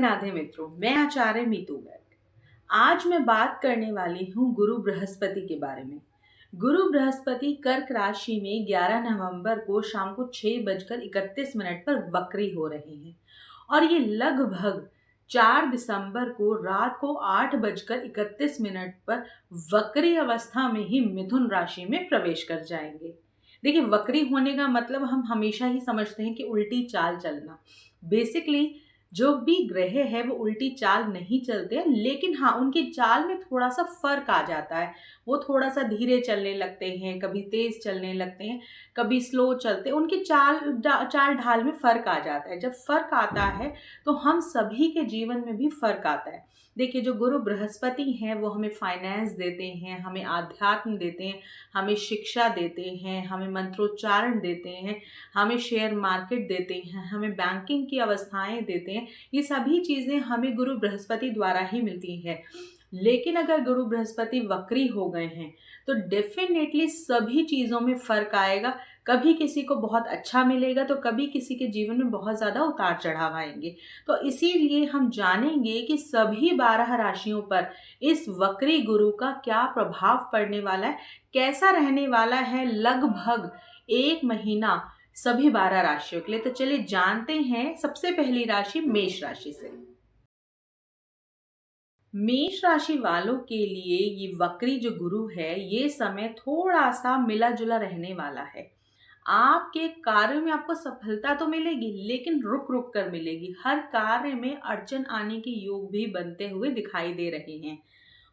राधे मित्रों, मैं आचार्य मीतू गर्ग। आज मैं बात करने वाली हूँ गुरु बृहस्पति के बारे में। गुरु बृहस्पति कर्क राशि में 11 नवंबर को शाम को 6:31 पर वक्री हो रहे हैं और ये लगभग 4 दिसंबर को रात को 8:31 पर वक्री अवस्था में ही मिथुन राशि में प्रवेश कर जाएंगे। देखिए, वक्री होने का मतलब हम हमेशा ही समझते हैं कि उल्टी चाल चलना। बेसिकली जो भी ग्रह है वो उल्टी चाल नहीं चलते हैं, लेकिन हाँ, उनकी चाल में थोड़ा सा फर्क आ जाता है। वो थोड़ा सा धीरे चलने लगते हैं, कभी तेज चलने लगते हैं, कभी स्लो चलते हैं। उनकी चाल ढाल में फर्क आ जाता है। जब फर्क आता है तो हम सभी के जीवन में भी फर्क आता है। देखिए, जो गुरु बृहस्पति हैं वो हमें फाइनेंस देते हैं, हमें आध्यात्म देते हैं, हमें शिक्षा देते हैं, हमें मंत्रोच्चारण देते हैं, हमें शेयर मार्केट देते हैं, हमें बैंकिंग की अवस्थाएं देते हैं। ये सभी चीज़ें हमें गुरु बृहस्पति द्वारा ही मिलती है। लेकिन अगर गुरु बृहस्पति वक्री हो गए हैं तो डेफिनेटली सभी चीज़ों में फर्क आएगा। कभी किसी को बहुत अच्छा मिलेगा तो कभी किसी के जीवन में बहुत ज़्यादा उतार चढ़ाव आएंगे। तो इसीलिए हम जानेंगे कि सभी 12 राशियों पर इस वक्री गुरु का क्या प्रभाव पड़ने वाला है, कैसा रहने वाला है लगभग 1 महीना सभी 12 राशियों के लिए। तो चलिए जानते हैं सबसे पहली राशि मेष राशि से। मेष राशि वालों के लिए ये वक्री जो गुरु है, ये समय थोड़ा सा मिला जुला रहने वाला है। आपके कार्य में आपको सफलता तो मिलेगी, लेकिन रुक रुक कर मिलेगी। हर कार्य में अड़चन आने के योग भी बनते हुए दिखाई दे रहे हैं।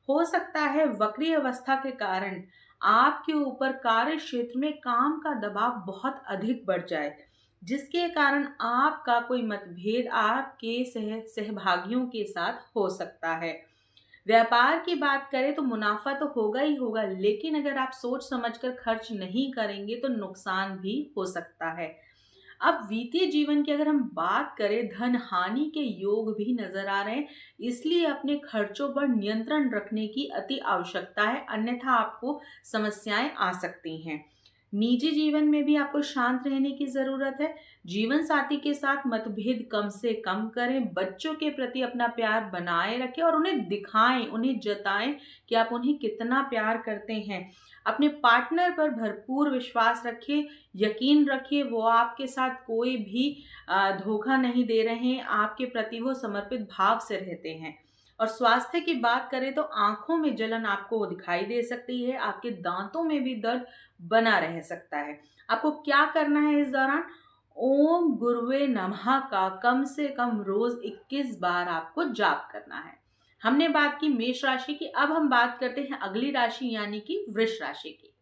हो सकता है वक्री अवस्था के कारण आपके ऊपर कार्य क्षेत्र में काम का दबाव बहुत अधिक बढ़ जाए, जिसके कारण आपका कोई मतभेद आपके सहभागियों के साथ हो सकता है। व्यापार की बात करें तो मुनाफा तो होगा ही होगा, लेकिन अगर आप सोच समझकर खर्च नहीं करेंगे तो नुकसान भी हो सकता है। अब वित्तीय जीवन की अगर हम बात करें, धन हानि के योग भी नजर आ रहे हैं। इसलिए अपने खर्चों पर नियंत्रण रखने की अति आवश्यकता है, अन्यथा आपको समस्याएं आ सकती हैं। निजी जीवन में भी आपको शांत रहने की जरूरत है। जीवन साथी के साथ मतभेद कम से कम करें। बच्चों के प्रति अपना प्यार बनाए रखें और उन्हें दिखाएं, उन्हें जताएं कि आप उन्हें कितना प्यार करते हैं। अपने पार्टनर पर भरपूर विश्वास रखिए, यकीन रखिए वो आपके साथ कोई भी धोखा नहीं दे रहे हैं, आपके प्रति वो समर्पित भाव से रहते हैं। और स्वास्थ्य की बात करें तो आंखों में जलन आपको दिखाई दे सकती है, आपके दांतों में भी दर्द बना रह सकता है। आपको क्या करना है इस दौरान? ओम गुरुवे नमः का कम से कम रोज 21 बार आपको जाप करना है। हमने बात की मेष राशि की, अब हम बात करते हैं अगली राशि यानी कि वृष राशि की।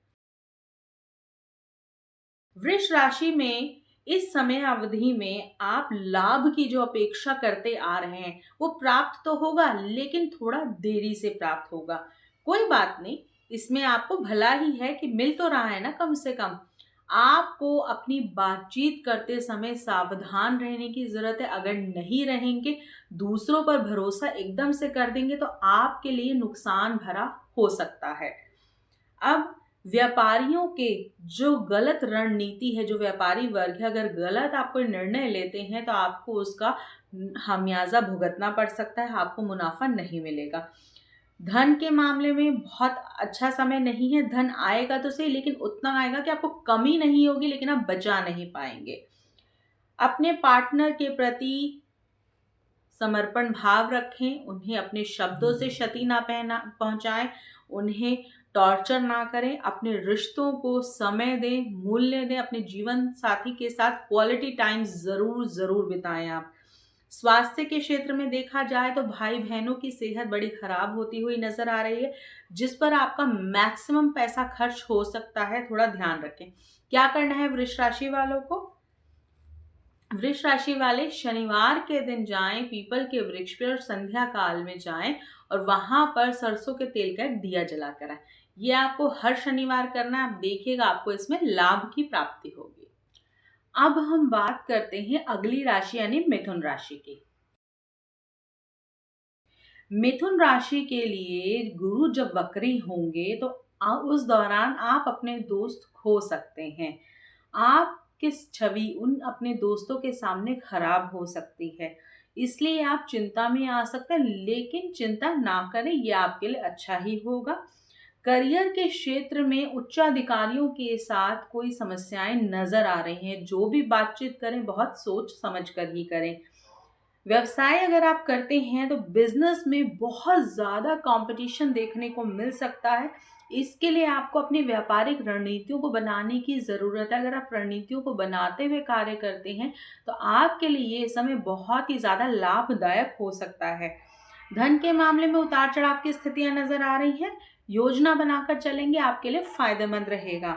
वृष राशि में इस समय अवधि में आप लाभ की जो अपेक्षा करते आ रहे हैं वो प्राप्त तो होगा, लेकिन थोड़ा देरी से प्राप्त होगा। कोई बात नहीं, इसमें आपको भला ही है कि मिल तो रहा है ना। कम से कम आपको अपनी बातचीत करते समय सावधान रहने की जरूरत है। अगर नहीं रहेंगे, दूसरों पर भरोसा एकदम से कर देंगे तो आपके लिए नुकसान भरा हो सकता है। अब व्यापारियों के जो गलत रणनीति है, जो व्यापारी वर्ग है, अगर गलत आप कोई निर्णय लेते हैं तो आपको उसका खामियाजा भुगतना पड़ सकता है, आपको मुनाफा नहीं मिलेगा। धन के मामले में बहुत अच्छा समय नहीं है। धन आएगा तो सही, लेकिन उतना आएगा कि आपको कमी नहीं होगी, लेकिन आप बचा नहीं पाएंगे। अपने पार्टनर के प्रति समर्पण भाव रखें, उन्हें अपने शब्दों से क्षति ना पहुंचाएं, उन्हें टॉर्चर ना करें, अपने रिश्तों को समय दें, मूल्य दें। अपने जीवन साथी के साथ क्वालिटी टाइम जरूर जरूर बिताएं आप। स्वास्थ्य के क्षेत्र में देखा जाए तो भाई बहनों की सेहत बड़ी खराब होती हुई नजर आ रही है, जिस पर आपका मैक्सिमम पैसा खर्च हो सकता है। थोड़ा ध्यान रखें। क्या करना है वृष राशि वालों को? वृष राशि वाले शनिवार के दिन जाएं पीपल के वृक्ष पर और संध्या काल में जाएं और वहां पर सरसों के तेल का एक दिया जलाकर आए। ये आपको हर शनिवार करना है। आप देखिएगा आपको इसमें लाभ की प्राप्ति होगी। अब हम बात करते हैं अगली राशि यानी मिथुन राशि की। मिथुन राशि के लिए गुरु जब वक्री होंगे तो उस दौरान आप अपने दोस्त खो सकते हैं। आप किस छवि उन अपने दोस्तों के सामने खराब हो सकती है। इसलिए आप चिंता में आ सकते हैं, लेकिन चिंता ना करें, ये आपके लिए अच्छा ही होगा। करियर के क्षेत्र में उच्चाधिकारियों के साथ कोई समस्याएं नजर आ रही हैं। जो भी बातचीत करें बहुत सोच समझ कर ही करें। व्यवसाय अगर आप करते हैं तो बिजनेस में बहुत ज़्यादा कंपटीशन देखने को मिल सकता है। इसके लिए आपको अपनी व्यापारिक रणनीतियों को बनाने की ज़रूरत है। अगर आप रणनीतियों को बनाते हुए कार्य करते हैं तो आपके लिए ये समय बहुत ही ज़्यादा लाभदायक हो सकता है। धन के मामले में उतार चढ़ाव की स्थितियां नजर आ रही हैं। योजना बनाकर चलेंगे, आपके लिए फायदेमंद रहेगा।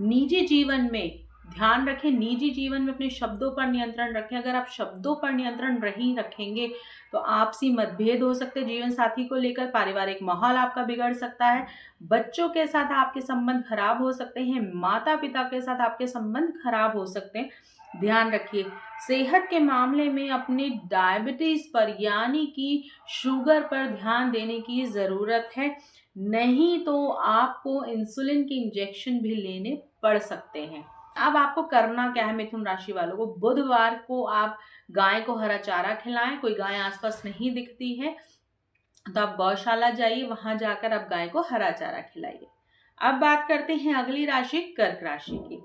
निजी जीवन में ध्यान रखें, निजी जीवन में अपने शब्दों पर नियंत्रण रखें। अगर आप शब्दों पर नियंत्रण नहीं रखेंगे तो आपसी मतभेद हो सकते हैं जीवन साथी को लेकर, पारिवारिक माहौल आपका बिगड़ सकता है, बच्चों के साथ आपके संबंध खराब हो सकते हैं, माता पिता के साथ आपके संबंध खराब हो सकते हैं। ध्यान रखिए। सेहत के मामले में अपनी डायबिटीज पर यानी कि शुगर पर ध्यान देने की ज़रूरत है, नहीं तो आपको इंसुलिन के इंजेक्शन भी लेने पड़ सकते हैं। अब आपको करना क्या है मिथुन राशि वालों को, बुधवार को आप गाय को हरा चारा खिलाएं। कोई गाय आसपास नहीं दिखती है तो आप गौशाला जाइए, वहां जाकर आप गाय को हरा चारा खिलाइए। अब बात करते हैं अगली राशि कर्क राशि की।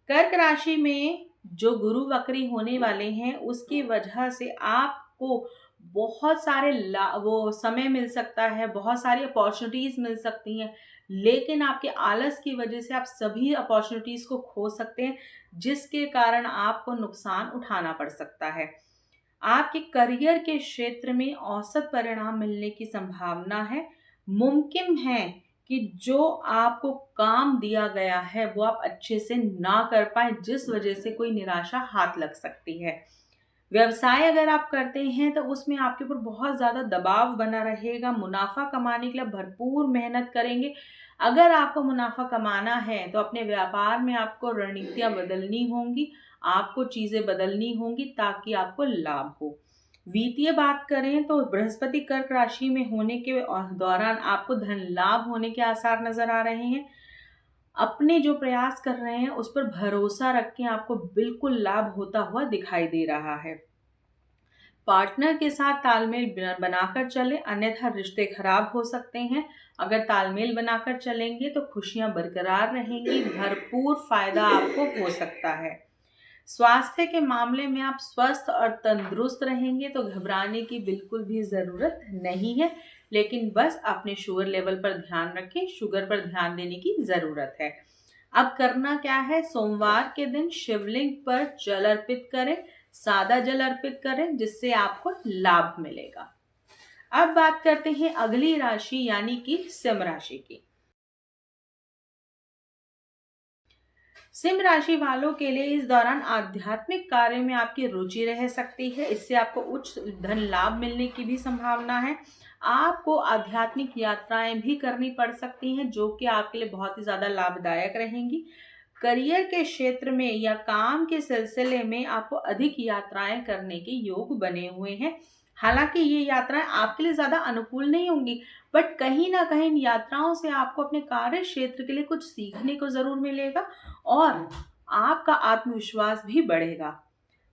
कर्क राशि में जो गुरु वक्री होने वाले हैं उसकी वजह से आपको बहुत सारे वो समय मिल सकता है, बहुत सारी अपॉर्चुनिटीज मिल सकती हैं, लेकिन आपके आलस की वजह से आप सभी अपॉर्चुनिटीज को खो सकते हैं, जिसके कारण आपको नुकसान उठाना पड़ सकता है। आपके करियर के क्षेत्र में औसत परिणाम मिलने की संभावना है। मुमकिन है कि जो आपको काम दिया गया है वो आप अच्छे से ना कर पाए, जिस वजह से कोई निराशा हाथ लग सकती है। व्यवसाय अगर आप करते हैं तो उसमें आपके ऊपर बहुत ज़्यादा दबाव बना रहेगा। मुनाफा कमाने के लिए भरपूर मेहनत करेंगे। अगर आपको मुनाफा कमाना है तो अपने व्यापार में आपको रणनीतियां बदलनी होंगी, आपको चीज़ें बदलनी होंगी ताकि आपको लाभ हो। वित्तीय बात करें तो बृहस्पति कर्क राशि में होने के दौरान आपको धन लाभ होने के आसार नजर आ रहे हैं। अपने जो प्रयास कर रहे हैं उस पर भरोसा रखें, आपको बिल्कुल लाभ होता हुआ दिखाई दे रहा है। पार्टनर के साथ तालमेल बनाकर चलें, अन्यथा रिश्ते खराब हो सकते हैं। अगर तालमेल बनाकर चलेंगे तो खुशियां बरकरार रहेंगी, भरपूर फायदा आपको हो सकता है। स्वास्थ्य के मामले में आप स्वस्थ और तंदुरुस्त रहेंगे तो घबराने की बिल्कुल भी ज़रूरत नहीं है, लेकिन बस अपने शुगर लेवल पर ध्यान रखें, शुगर पर ध्यान देने की ज़रूरत है। अब करना क्या है, सोमवार के दिन शिवलिंग पर जल अर्पित करें, सादा जल अर्पित करें, जिससे आपको लाभ मिलेगा। अब बात करते हैं अगली राशि यानी कि सिंह राशि की। सिंह राशि वालों के लिए इस दौरान आध्यात्मिक कार्य में आपकी रुचि रह सकती है। इससे आपको उच्च धन लाभ मिलने की भी संभावना है। आपको आध्यात्मिक यात्राएं भी करनी पड़ सकती हैं, जो कि आपके लिए बहुत ही ज्यादा लाभदायक रहेंगी। करियर के क्षेत्र में या काम के सिलसिले में आपको अधिक यात्राएं करने के योग बने हुए हैं। हालांकि ये यात्राएं आपके लिए ज्यादा अनुकूल नहीं होंगी, बट कहीं ना कहीं इन यात्राओं से आपको अपने कार्य क्षेत्र के लिए कुछ सीखने को जरूर मिलेगा और आपका आत्मविश्वास भी बढ़ेगा।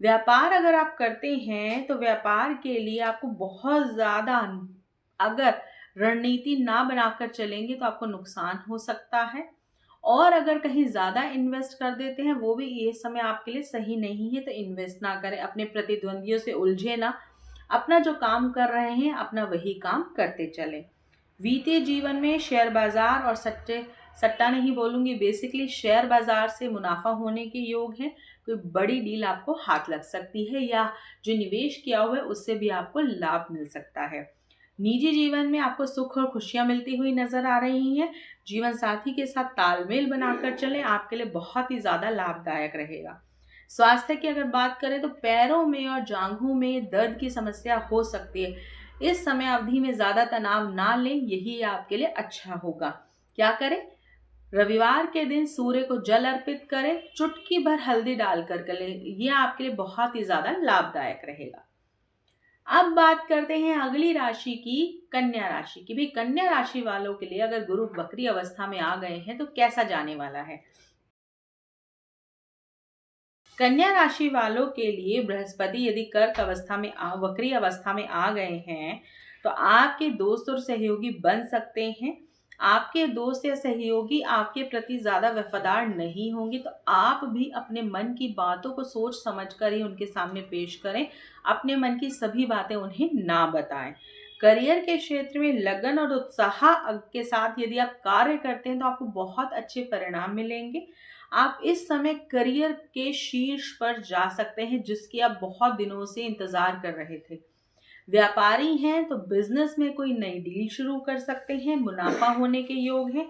व्यापार अगर आप करते हैं तो व्यापार के लिए आपको बहुत ज्यादा, अगर रणनीति ना बनाकर चलेंगे तो आपको नुकसान हो सकता है। और अगर कहीं ज्यादा इन्वेस्ट कर देते हैं, वो भी ये समय आपके लिए सही नहीं है, तो इन्वेस्ट ना करें। अपने प्रतिद्वंदियों से उलझे ना, अपना जो काम कर रहे हैं अपना वही काम करते चलें। वित्तीय जीवन में शेयर बाजार और सट्टा नहीं बोलूंगी, बेसिकली शेयर बाजार से मुनाफा होने के योग हैं। कोई बड़ी डील आपको हाथ लग सकती है या जो निवेश किया हुआ है उससे भी आपको लाभ मिल सकता है। निजी जीवन में आपको सुख और खुशियां मिलती हुई नजर आ रही हैं। जीवन साथी के साथ तालमेल बनाकर चलें, आपके लिए बहुत ही ज्यादा लाभदायक रहेगा। स्वास्थ्य की अगर बात करें तो पैरों में और जांघों में दर्द की समस्या हो सकती है। इस समय अवधि में ज्यादा तनाव ना लें, यही आपके लिए अच्छा होगा। क्या करें, रविवार के दिन सूर्य को जल अर्पित करें, चुटकी भर हल्दी डालकर करें, यह आपके लिए बहुत ही ज्यादा लाभदायक रहेगा। अब बात करते हैं अगली राशि की, कन्या राशि की। भी कन्या राशि वालों के लिए अगर गुरु वक्री अवस्था में आ गए हैं तो कैसा जाने वाला है। कन्या राशि वालों के लिए बृहस्पति यदि वक्री अवस्था में आ गए हैं तो आपके दोस्त और सहयोगी बन सकते हैं। आपके दोस्त या सहयोगी आपके प्रति ज्यादा वफादार नहीं होंगे, तो आप भी अपने मन की बातों को सोच समझ कर ही उनके सामने पेश करें। अपने मन की सभी बातें उन्हें ना बताएं। करियर के क्षेत्र में लगन और उत्साह के साथ यदि आप कार्य करते हैं तो आपको बहुत अच्छे परिणाम मिलेंगे। आप इस समय करियर के शीर्ष पर जा सकते हैं जिसकी आप बहुत दिनों से इंतजार कर रहे थे। व्यापारी हैं तो बिजनेस में कोई नई डील शुरू कर सकते हैं, मुनाफा होने के योग हैं।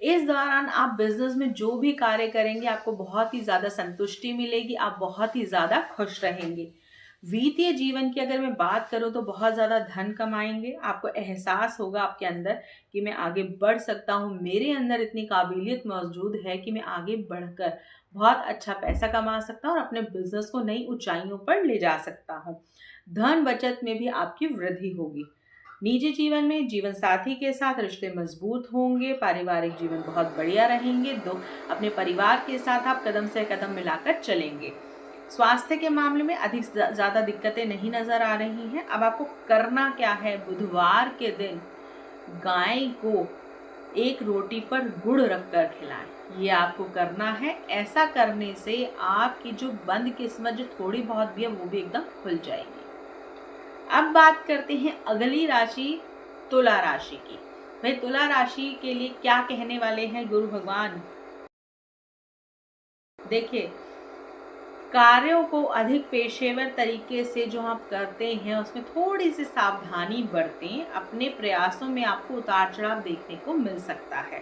इस दौरान आप बिजनेस में जो भी कार्य करेंगे आपको बहुत ही ज्यादा संतुष्टि मिलेगी, आप बहुत ही ज्यादा खुश रहेंगे। वित्तीय जीवन की अगर मैं बात करूं तो बहुत ज्यादा धन कमाएंगे। आपको एहसास होगा आपके अंदर कि मैं आगे बढ़ सकता हूं, मेरे अंदर इतनी काबिलियत मौजूद है कि मैं आगे बढ़कर बहुत अच्छा पैसा कमा सकता हूं और अपने बिजनेस को नई ऊंचाइयों पर ले जा सकता हूं। धन बचत में भी आपकी वृद्धि होगी। निजी जीवन में जीवन साथी के साथ रिश्ते मजबूत होंगे। पारिवारिक जीवन बहुत बढ़िया रहेंगे। अपने परिवार के साथ आप कदम से कदम मिलाकर चलेंगे। स्वास्थ्य के मामले में अधिक ज्यादा दिक्कतें नहीं नजर आ रही हैं। अब आपको करना क्या है, बुधवार के दिन गाय को एक रोटी पर गुड़ रखकर खिलाएं। ये आपको करना है। ऐसा करने से आपकी जो बंद किस्मत जो थोड़ी बहुत भी है वो भी एकदम खुल जाएगी। अब बात करते हैं अगली राशि तुला राशि की। भाई तुला राशि के लिए क्या कहने वाले हैं गुरु भगवान। देखिए, कार्यों को अधिक पेशेवर तरीके से जो आप करते हैं उसमें थोड़ी सी सावधानी बरतें। अपने प्रयासों में आपको उतार चढ़ाव देखने को मिल सकता है।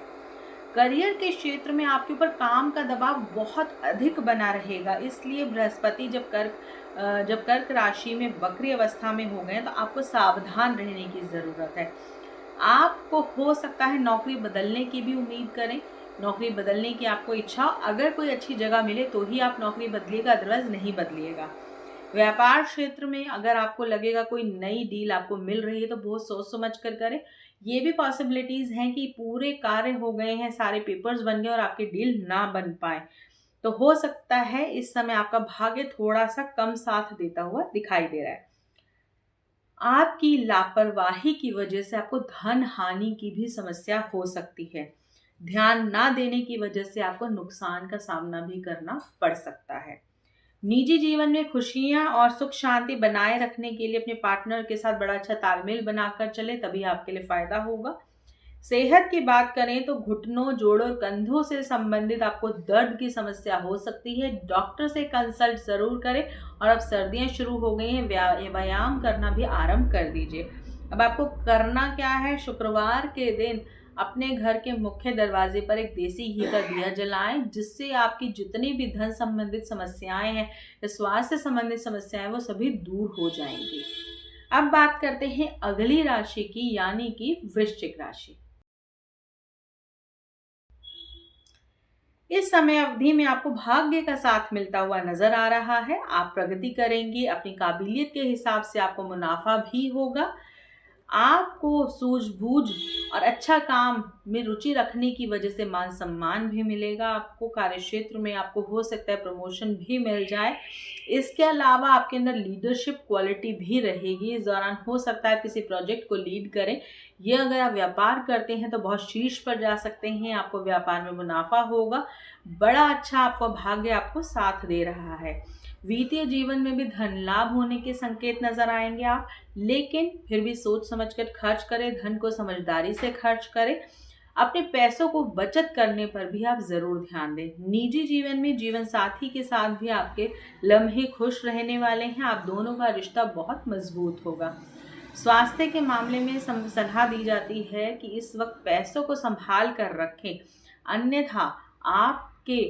करियर के क्षेत्र में आपके ऊपर काम का दबाव बहुत अधिक बना रहेगा, इसलिए बृहस्पति जब कर्क राशि में वक्री अवस्था में हो गए तो आपको सावधान रहने की जरूरत है। आपको हो सकता है नौकरी बदलने की भी उम्मीद करें। नौकरी बदलने की आपको इच्छा, अगर कोई अच्छी जगह मिले तो ही आप नौकरी बदलिएगा, अदरवाइज नहीं बदलिएगा। व्यापार क्षेत्र में अगर आपको लगेगा कोई नई डील आपको मिल रही है तो बहुत सोच समझ कर करें। ये भी पॉसिबिलिटीज हैं कि पूरे कार्य हो गए हैं, सारे पेपर्स बन गए और आपकी डील ना बन पाए। तो हो सकता है इस समय आपका भाग्य थोड़ा सा कम साथ देता हुआ दिखाई दे रहा है। आपकी लापरवाही की वजह से आपको धन हानि की भी समस्या हो सकती है। ध्यान ना देने की वजह से आपको नुकसान का सामना भी करना पड़ सकता है। निजी जीवन में खुशियां और सुख शांति बनाए रखने के लिए अपने पार्टनर के साथ बड़ा अच्छा तालमेल बनाकर चले, तभी आपके लिए फायदा होगा। सेहत की बात करें तो घुटनों, जोड़ों और कंधों से संबंधित आपको दर्द की समस्या हो सकती है। डॉक्टर से कंसल्ट जरूर करें। और अब सर्दियां शुरू हो गई हैं, व्यायाम करना भी आरंभ कर दीजिए। अब आपको करना क्या है, शुक्रवार के दिन अपने घर के मुख्य दरवाजे पर एक देसी घी का दिया जलाएं, जिससे आपकी जितनी भी धन संबंधित समस्याएं हैं या स्वास्थ्य संबंधित समस्याएं वो सभी दूर हो जाएंगी। अब बात करते हैं अगली राशि की, यानी कि वृश्चिक राशि। इस समय अवधि में आपको भाग्य का साथ मिलता हुआ नजर आ रहा है। आप प्रगति करेंगे, अपनी काबिलियत के हिसाब से आपको मुनाफा भी होगा। आपको सूझबूझ और अच्छा काम में रुचि रखने की वजह से मान सम्मान भी मिलेगा। आपको कार्य क्षेत्र में आपको हो सकता है प्रमोशन भी मिल जाए। इसके अलावा आपके अंदर लीडरशिप क्वालिटी भी रहेगी। इस दौरान हो सकता है किसी प्रोजेक्ट को लीड करें। ये अगर आप व्यापार करते हैं तो बहुत शीर्ष पर जा सकते हैं। आपको व्यापार में मुनाफा होगा। बड़ा अच्छा आपका भाग्य आपको साथ दे रहा है। वित्तीय जीवन में भी धन लाभ होने के संकेत नजर आएंगे आप, लेकिन फिर भी सोच समझकर खर्च करें, धन को समझदारी से खर्च करें। अपने पैसों को बचत करने पर भी आप जरूर ध्यान दें। निजी जीवन में जीवन साथी के साथ भी आपके लम्हे खुश रहने वाले हैं। आप दोनों का रिश्ता बहुत मजबूत होगा। स्वास्थ्य के मामले में सलाह दी जाती है कि इस वक्त पैसों को संभाल कर रखें, अन्यथा आपके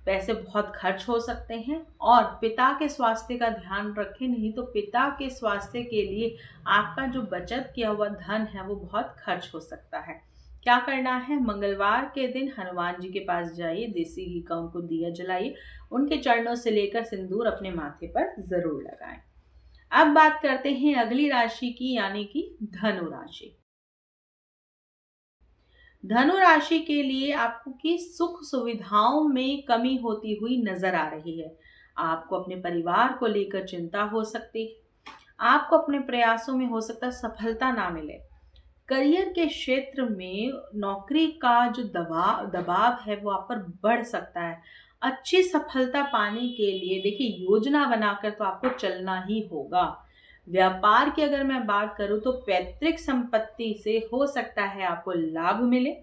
पैसे बहुत खर्च हो सकते हैं। और पिता के स्वास्थ्य का ध्यान रखें, नहीं तो पिता के स्वास्थ्य के लिए आपका जो बचत किया हुआ धन है वो बहुत खर्च हो सकता है। क्या करना है, मंगलवार के दिन हनुमान जी के पास जाइए, देसी घी का उनको दिया जलाइए, उनके चरणों से लेकर सिंदूर अपने माथे पर जरूर लगाएं। अब बात करते हैं अगली राशि की, यानी कि धनु राशि। धनु राशि के लिए आपको की सुख सुविधाओं में कमी होती हुई नजर आ रही है। आपको अपने परिवार को लेकर चिंता हो सकती है। आपको अपने प्रयासों में हो सकता है सफलता ना मिले। करियर के क्षेत्र में नौकरी का जो दबाव दबाव है वो आप पर बढ़ सकता है। अच्छी सफलता पाने के लिए देखिए योजना बनाकर तो आपको चलना ही होगा। व्यापार की अगर मैं बात करूं तो पैतृक संपत्ति से हो सकता है आपको लाभ मिले।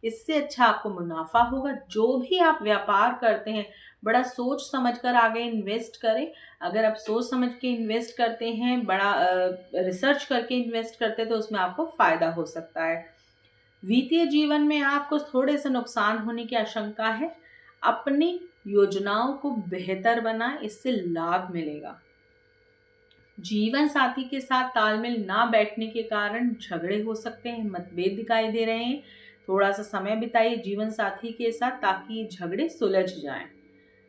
इससे अच्छा आपको मुनाफा होगा। जो भी आप व्यापार करते हैं बड़ा सोच समझ कर आगे इन्वेस्ट करें। अगर आप सोच समझ के इन्वेस्ट करते हैं, बड़ा रिसर्च करके इन्वेस्ट करते हैं तो उसमें आपको फायदा हो सकता है। वित्तीय जीवन में आपको थोड़े से नुकसान होने की आशंका है। अपनी योजनाओं को बेहतर बनाएं, इससे लाभ मिलेगा। जीवन साथी के साथ तालमेल ना बैठने के कारण झगड़े हो सकते हैं, मतभेद दिखाई दे रहे हैं। थोड़ा सा समय बिताइए जीवन साथी के साथ ताकि ये झगड़े सुलझ जाएं।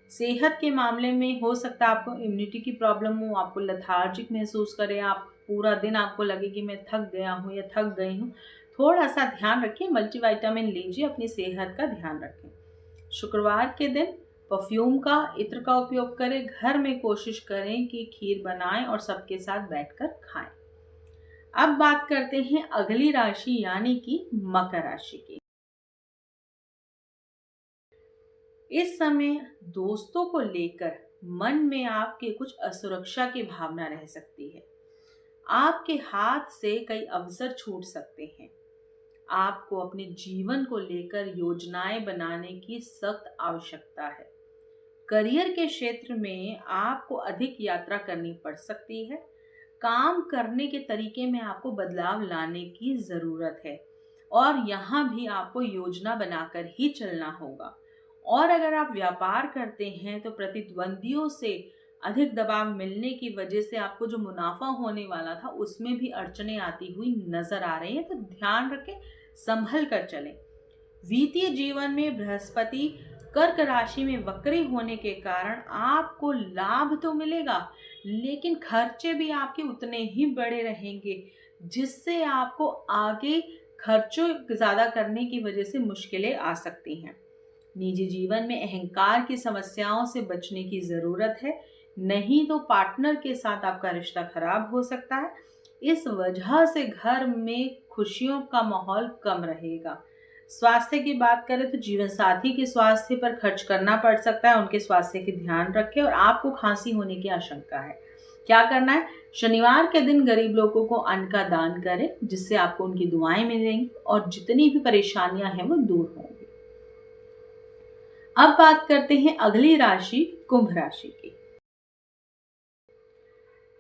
सेहत के मामले में हो सकता है आपको इम्यूनिटी की प्रॉब्लम हो, आपको लेथार्जिक महसूस करें, आप पूरा दिन आपको लगे कि मैं थक गया हूँ या थक गई हूँ। थोड़ा सा ध्यान रखिए, मल्टीविटामिन लीजिए, अपनी सेहत का ध्यान रखें। शुक्रवार के दिन परफ्यूम का इत्र का उपयोग करें। घर में कोशिश करें कि खीर बनाएं और सबके साथ बैठकर खाएं। अब बात करते हैं अगली राशि यानी कि मकर राशि की। इस समय दोस्तों को लेकर मन में आपके कुछ असुरक्षा की भावना रह सकती है। आपके हाथ से कई अवसर छूट सकते हैं। आपको अपने जीवन को लेकर योजनाएं बनाने की सख्त आवश्यकता है। करियर के क्षेत्र में आपको अधिक यात्रा करनी पड़ सकती है। काम करने के तरीके में आपको बदलाव लाने की ज़रूरत है और यहाँ भी आपको योजना बनाकर ही चलना होगा। और अगर आप व्यापार करते हैं तो प्रतिद्वंदियों से अधिक दबाव मिलने की वजह से आपको जो मुनाफा होने वाला था उसमें भी अड़चने आती हुई नजर आ रही हैं, तो ध्यान रखें, संभल कर चलें। वित्तीय जीवन में बृहस्पति कर्क राशि में वक्री होने के कारण आपको लाभ तो मिलेगा लेकिन खर्चे भी आपके उतने ही बड़े रहेंगे, जिससे आपको आगे खर्चों ज़्यादा करने की वजह से मुश्किलें आ सकती हैं। निजी जीवन में अहंकार की समस्याओं से बचने की ज़रूरत है, नहीं तो पार्टनर के साथ आपका रिश्ता खराब हो सकता है। इस वजह से घर में खुशियों का माहौल कम रहेगा। स्वास्थ्य की बात करें तो जीवन साथी के स्वास्थ्य पर खर्च करना पड़ सकता है। उनके स्वास्थ्य की ध्यान रखें और आपको खांसी होने की आशंका है। क्या करना है? शनिवार के दिन गरीब लोगों को अन्न का दान करें, जिससे आपको उनकी दुआएं मिलेंगी और जितनी भी परेशानियां हैं वो दूर होंगी। अब बात करते हैं अगली राशि कुंभ राशि की।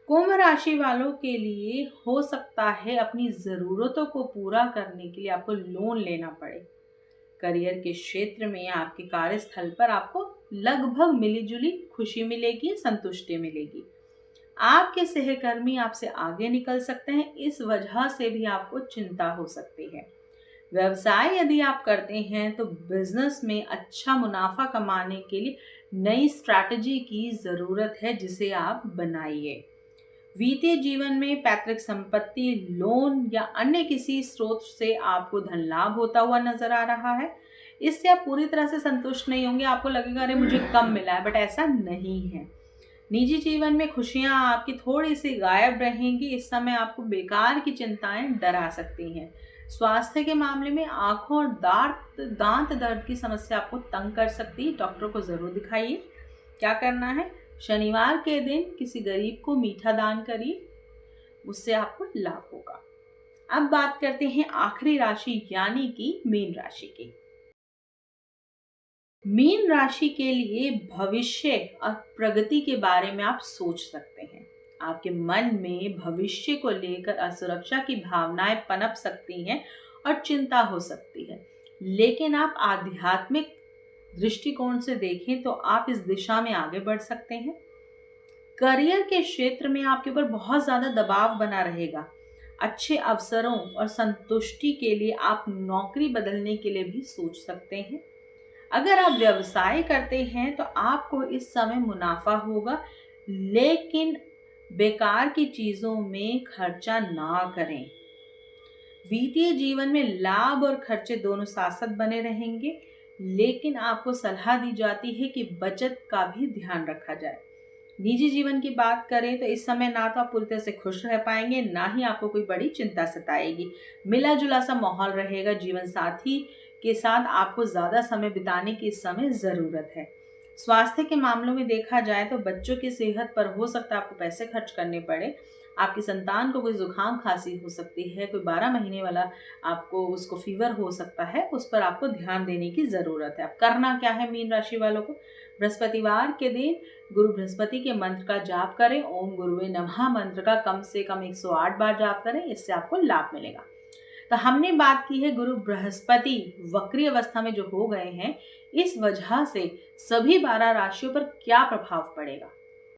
कुंभ राशि वालों के लिए हो सकता है अपनी जरूरतों को पूरा करने के लिए आपको लोन लेना पड़े। करियर के क्षेत्र में आपके कार्यस्थल पर आपको लगभग मिलीजुली खुशी मिलेगी, संतुष्टि मिलेगी। आपके सहकर्मी आपसे आगे निकल सकते हैं, इस वजह से भी आपको चिंता हो सकती है। व्यवसाय यदि आप करते हैं तो बिजनेस में अच्छा मुनाफा कमाने के लिए नई स्ट्रैटेजी की ज़रूरत है, जिसे आप बनाइए। वित्तीय जीवन में पैतृक संपत्ति, लोन या अन्य किसी स्रोत से आपको धन लाभ होता हुआ नजर आ रहा है। इससे आप पूरी तरह से संतुष्ट नहीं होंगे, आपको लगेगा अरे मुझे कम मिला है, बट ऐसा नहीं है। निजी जीवन में खुशियां आपकी थोड़ी सी गायब रहेंगी। इस समय आपको बेकार की चिंताएं डरा सकती हैं। स्वास्थ्य के मामले में आंखों और दांत दर्द की समस्या आपको तंग कर सकती है। डॉक्टर को जरूर दिखाइए। क्या करना है? शनिवार के दिन किसी गरीब को मीठा दान करिए, उससे आपको लाभ होगा। अब बात करते हैं आखिरी राशि यानी कि मीन राशि की। मीन राशि के लिए भविष्य और प्रगति के बारे में आप सोच सकते हैं। आपके मन में भविष्य को लेकर असुरक्षा की भावनाएं पनप सकती हैं और चिंता हो सकती है, लेकिन आप आध्यात्मिक दृष्टिकोण से देखें तो आप इस दिशा में आगे बढ़ सकते हैं। करियर के क्षेत्र में आपके ऊपर बहुत ज्यादा दबाव बना रहेगा। अच्छे अवसरों और संतुष्टि के लिए आप नौकरी बदलने के लिए भी सोच सकते हैं। अगर आप व्यवसाय करते हैं तो आपको इस समय मुनाफा होगा, लेकिन बेकार की चीजों में खर्चा ना करें। वित्तीय जीवन में लाभ और खर्चे दोनों साथ साथ बने रहेंगे, लेकिन आपको सलाह दी जाती है कि बचत का भी ध्यान रखा जाए। निजी जीवन की बात करें तो इस समय ना तो आप पूरी तरह से खुश रह पाएंगे, ना ही आपको कोई बड़ी चिंता सताएगी। मिला जुला सा माहौल रहेगा, जीवन साथी के साथ आपको ज्यादा समय बिताने की इस समय जरूरत है। स्वास्थ्य के मामलों में देखा जाए तो बच्चों की सेहत पर हो सकता है आपको पैसे खर्च करने पड़े। आपकी संतान को कोई जुकाम खांसी हो सकती है, कोई 12 महीने वाला आपको उसको फीवर हो सकता है, उस पर आपको ध्यान देने की जरूरत है। अब करना क्या है मीन राशि वालों को, बृहस्पतिवार के दिन गुरु बृहस्पति के मंत्र का जाप करें। ओम गुरुवे नमः मंत्र का कम से कम 108 बार जाप करें, इससे आपको लाभ मिलेगा। तो हमने बात की है गुरु बृहस्पति वक्री अवस्था में जो हो गए हैं, इस वजह से सभी 12 राशियों पर क्या प्रभाव पड़ेगा।